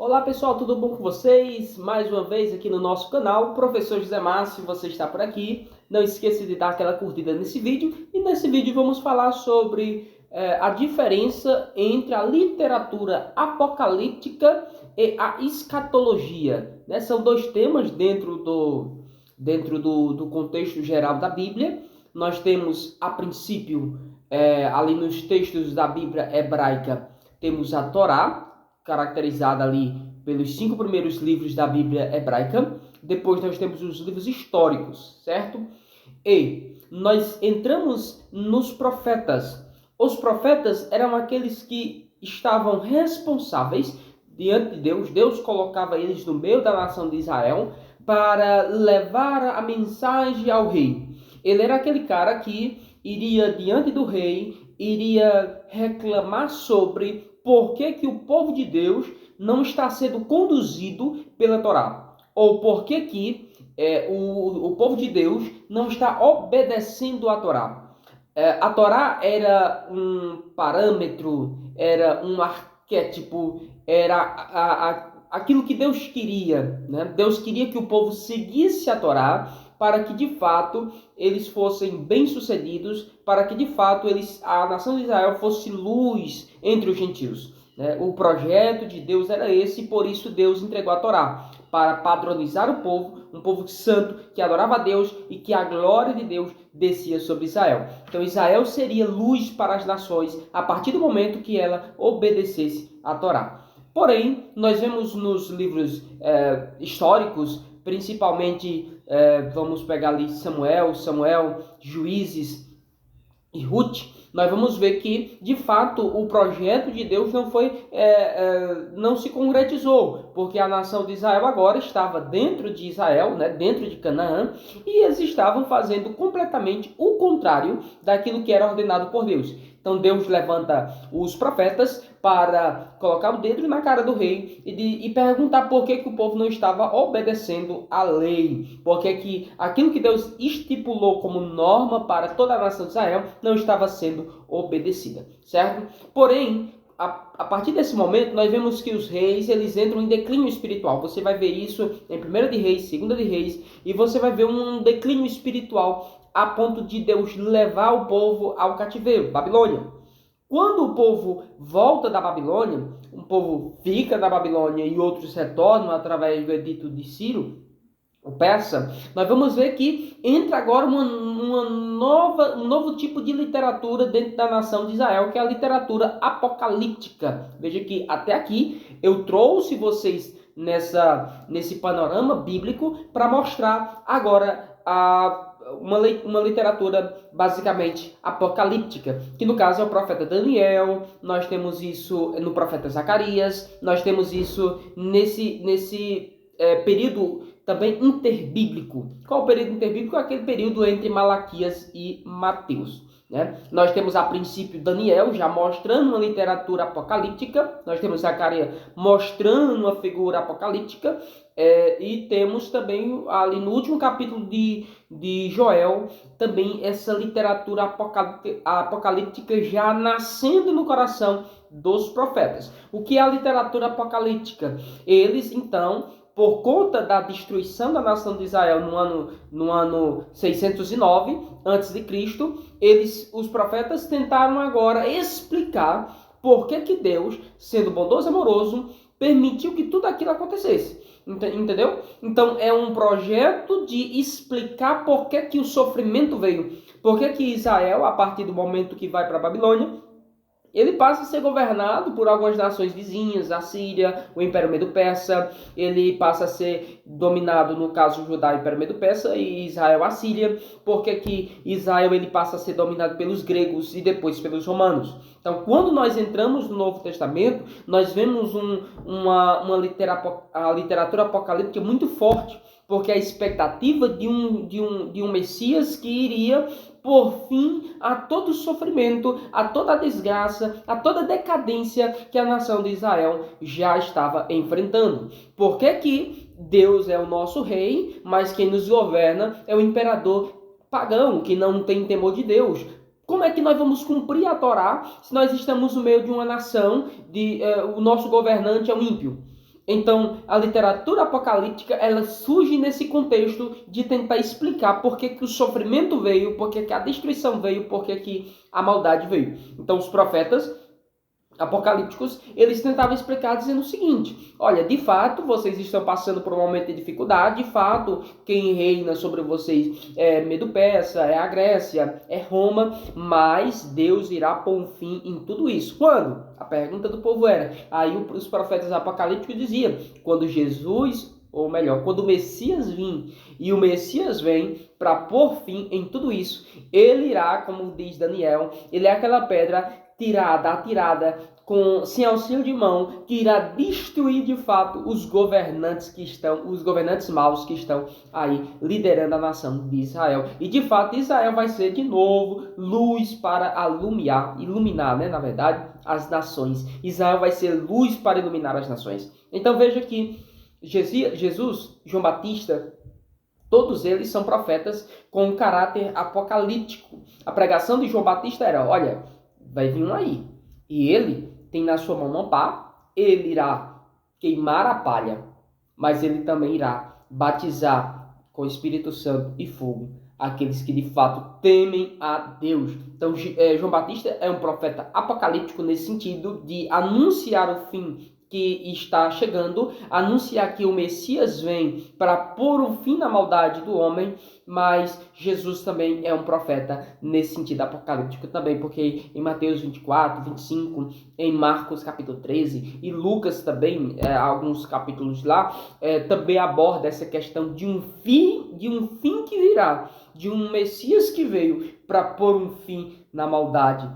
Olá pessoal, tudo bom com vocês? Mais uma vez aqui no nosso canal, Professor José Márcio, você está por aqui. Não esqueça de dar aquela curtida nesse vídeo. E nesse vídeo vamos falar sobre a diferença entre a literatura apocalíptica e a escatologia, né? São dois temas dentro do contexto geral da Bíblia. Nós temos, a princípio, ali nos textos da Bíblia hebraica, temos a Torá, caracterizada ali pelos 5 primeiros livros da Bíblia hebraica. Depois nós temos os livros históricos, certo? E nós entramos nos profetas. Os profetas eram aqueles que estavam responsáveis diante de Deus. Deus colocava eles no meio da nação de Israel para levar a mensagem ao rei. Ele era aquele cara que iria diante do rei, iria reclamar sobre por que o povo de Deus não está sendo conduzido pela Torá, ou por que o povo de Deus não está obedecendo a Torá. A Torá era um parâmetro, era um arquétipo, era aquilo que Deus queria, né? Deus queria que o povo seguisse a Torá para que de fato eles fossem bem-sucedidos, para que de fato a nação de Israel fosse luz entre os gentios. O projeto de Deus era esse, e por isso Deus entregou a Torá, para padronizar o povo, um povo santo que adorava a Deus e que a glória de Deus descia sobre Israel. Então Israel seria luz para as nações a partir do momento que ela obedecesse a Torá. Porém, nós vemos nos livros históricos, principalmente, vamos pegar ali Samuel, Juízes e Ruth, nós vamos ver que, de fato, o projeto de Deus não se concretizou, porque a nação de Israel agora estava dentro de Israel, né, dentro de Canaã, e eles estavam fazendo completamente o contrário daquilo que era ordenado por Deus. Então Deus levanta os profetas para colocar o dedo na cara do rei e perguntar por que o povo não estava obedecendo a lei. Por que aquilo que Deus estipulou como norma para toda a nação de Israel não estava sendo obedecida, certo? Porém, a partir desse momento, nós vemos que os reis eles entram em declínio espiritual. Você vai ver isso em 1 de Reis, 2 de Reis, e você vai ver um declínio espiritual a ponto de Deus levar o povo ao cativeiro, Babilônia. Quando o povo volta da Babilônia, um povo fica na Babilônia e outros retornam através do edito de Ciro, o persa, nós vamos ver que entra agora um novo tipo de literatura dentro da nação de Israel, que é a literatura apocalíptica. Veja que até aqui eu trouxe vocês nesse panorama bíblico para mostrar agora uma literatura basicamente apocalíptica, que no caso é o profeta Daniel, nós temos isso no profeta Zacarias, nós temos isso nesse período também interbíblico. Qual o período interbíblico? É aquele período entre Malaquias e Mateus. Nós temos a princípio Daniel já mostrando uma literatura apocalíptica, nós temos Zacarias mostrando uma figura apocalíptica, e temos também ali no último capítulo de Joel também essa literatura apocalíptica já nascendo no coração dos profetas. O que é a literatura apocalíptica? Eles então, por conta da destruição da nação de Israel no ano 609 a.C., os profetas tentaram agora explicar por que Deus, sendo bondoso e amoroso, permitiu que tudo aquilo acontecesse. Entendeu? Então é um projeto de explicar por que o sofrimento veio. Por que Israel, a partir do momento que vai para a Babilônia, ele passa a ser governado por algumas nações vizinhas, a Síria, o Império Medo-Persa. Ele passa a ser dominado, no caso, Judá, o Império Medo-Persa, e Israel, a Síria. Porque Israel ele passa a ser dominado pelos gregos e depois pelos romanos. Então, quando nós entramos no Novo Testamento, nós vemos a literatura apocalíptica muito forte, porque a expectativa de um Messias que iria por fim a todo sofrimento, a toda desgraça, a toda decadência que a nação de Israel já estava enfrentando. Por que Deus é o nosso rei, mas quem nos governa é o imperador pagão, que não tem temor de Deus? Como é que nós vamos cumprir a Torá se nós estamos no meio de uma nação, o nosso governante é um ímpio? Então, a literatura apocalíptica, ela surge nesse contexto de tentar explicar por que o sofrimento veio, por que a destruição veio, por que a maldade veio. Então, os profetas apocalípticos, eles tentavam explicar dizendo o seguinte: olha, de fato, vocês estão passando por um momento de dificuldade, de fato, quem reina sobre vocês é Medo-Persa, é a Grécia, é Roma, mas Deus irá pôr um fim em tudo isso. Quando? A pergunta do povo era, aí os profetas apocalípticos diziam, quando Jesus, ou melhor, quando o Messias vir, e o Messias vem para pôr fim em tudo isso, ele irá, como diz Daniel, ele é aquela pedra atirada, sem auxílio de mão, que irá destruir de fato os governantes maus que estão aí liderando a nação de Israel. E de fato Israel vai ser de novo luz para iluminar, né, na verdade, as nações. Israel vai ser luz para iluminar as nações. Então veja que Jesus, João Batista, todos eles são profetas com um caráter apocalíptico. A pregação de João Batista era, olha, vai vir um aí, e ele tem na sua mão uma pá, ele irá queimar a palha, mas ele também irá batizar com o Espírito Santo e fogo aqueles que de fato temem a Deus. Então, João Batista é um profeta apocalíptico nesse sentido de anunciar o fim que está chegando, anunciar que o Messias vem para pôr um fim na maldade do homem, mas Jesus também é um profeta nesse sentido apocalíptico também, porque em Mateus 24, 25, em Marcos capítulo 13 e Lucas também, alguns capítulos lá, também aborda essa questão de um fim que virá, de um Messias que veio para pôr um fim na maldade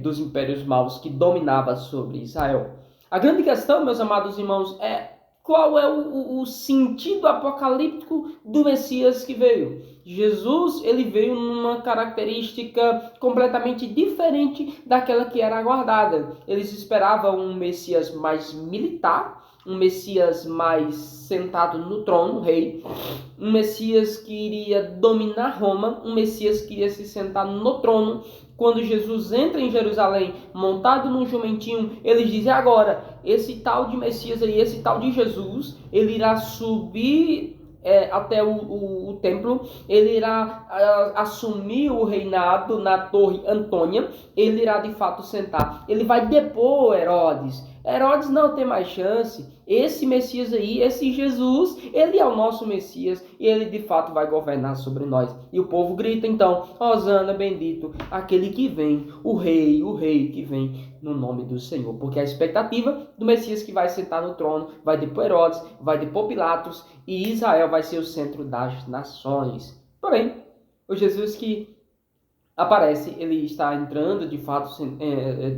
dos impérios maus que dominava sobre Israel. A grande questão, meus amados irmãos, é qual é o sentido apocalíptico do Messias que veio. Jesus, ele veio numa característica completamente diferente daquela que era aguardada. Eles esperavam um Messias mais militar, um Messias mais sentado no trono, rei, um Messias que iria dominar Roma, um Messias que iria se sentar no trono. Quando Jesus entra em Jerusalém, montado num jumentinho, eles dizem agora, esse tal de Messias aí, esse tal de Jesus, ele irá subir até o templo, ele irá assumir o reinado na Torre Antônia, ele irá de fato sentar, ele vai depor Herodes. Herodes não tem mais chance. Esse Messias aí, esse Jesus, ele é o nosso Messias e ele de fato vai governar sobre nós. E o povo grita então, Hosana, bendito, aquele que vem, o rei que vem no nome do Senhor. Porque a expectativa do Messias que vai sentar no trono, vai depor Herodes, vai depor Pilatos e Israel vai ser o centro das nações. Porém, o Jesus que aparece, ele está entrando de fato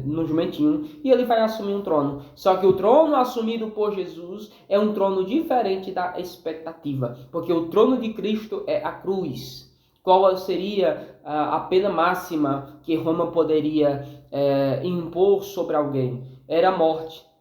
no jumentinho e ele vai assumir um trono. Só que o trono assumido por Jesus é um trono diferente da expectativa, porque o trono de Cristo é a cruz. Qual seria a pena máxima que Roma poderia impor sobre alguém? Era a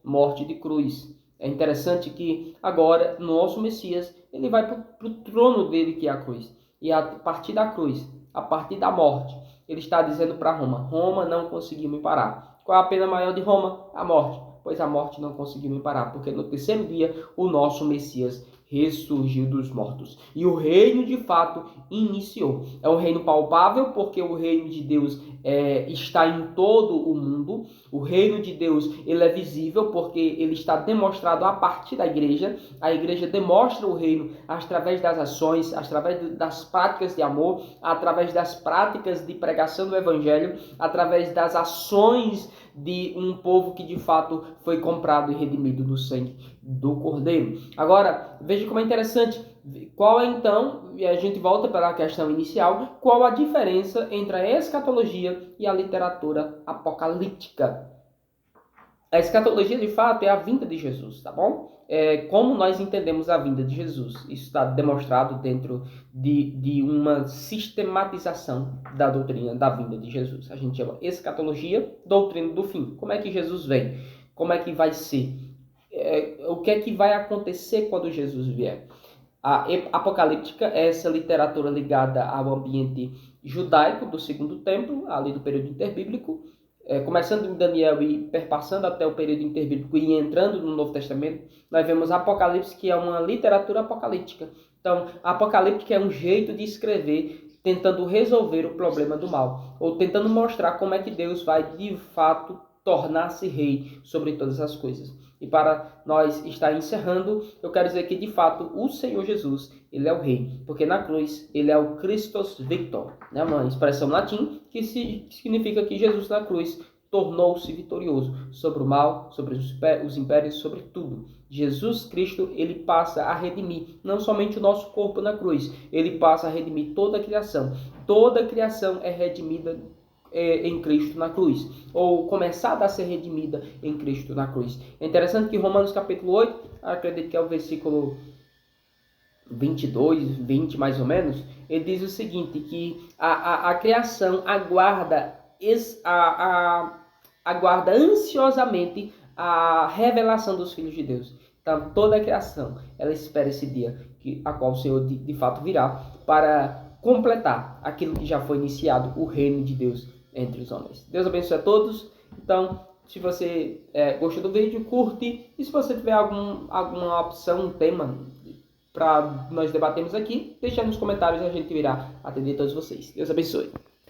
morte de cruz. É interessante que agora, nosso Messias, ele vai para o trono dele, que é a cruz. E a partir da cruz, a partir da morte, ele está dizendo para Roma, Roma não conseguiu me parar. Qual é a pena maior de Roma? A morte. Pois a morte não conseguiu me parar, porque no terceiro dia o nosso Messias ressurgiu dos mortos. E o reino de fato iniciou. É um reino palpável, porque o reino de Deus está em todo o mundo. O reino de Deus ele é visível, porque ele está demonstrado a partir da igreja. A igreja demonstra o reino através das ações, através das práticas de amor, através das práticas de pregação do evangelho, através das ações de um povo que de fato foi comprado e redimido do sangue do Cordeiro. Agora, veja como é interessante. Qual é então, e a gente volta para a questão inicial, qual a diferença entre a escatologia e a literatura apocalíptica? A escatologia, de fato, é a vinda de Jesus, tá bom? Como nós entendemos a vinda de Jesus. Isso está demonstrado dentro de uma sistematização da doutrina da vinda de Jesus. A gente chama escatologia, doutrina do fim. Como é que Jesus vem? Como é que vai ser? O que é que vai acontecer quando Jesus vier? A apocalíptica é essa literatura ligada ao ambiente judaico do Segundo Templo, ali do período interbíblico, começando em Daniel e perpassando até o período interbíblico e entrando no Novo Testamento, nós vemos Apocalipse, que é uma literatura apocalíptica. Então, apocalíptica é um jeito de escrever tentando resolver o problema do mal, ou tentando mostrar como é que Deus vai, de fato, tornar-se rei sobre todas as coisas. E para nós estar encerrando, eu quero dizer que, de fato, o Senhor Jesus, ele é o rei, porque na cruz ele é o Christus Victor, né? Uma expressão latim que significa que Jesus na cruz tornou-se vitorioso sobre o mal, sobre os impérios, sobre tudo. Jesus Cristo, ele passa a redimir não somente o nosso corpo na cruz, ele passa a redimir toda a criação. Toda a criação é redimida em Cristo na cruz, ou começada a ser redimida em Cristo na cruz. É interessante que Romanos capítulo 8, acredito que é o versículo 22, 20 mais ou menos, ele diz o seguinte, que a criação aguarda ansiosamente a revelação dos filhos de Deus. Então, toda a criação, ela espera esse dia, a qual o Senhor de fato virá, para completar aquilo que já foi iniciado, o reino de Deus entre os homens. Deus abençoe a todos. Então, se você gostou do vídeo, curte. E se você tiver alguma opção, um tema para nós debatermos aqui, deixa nos comentários e a gente irá atender todos vocês. Deus abençoe.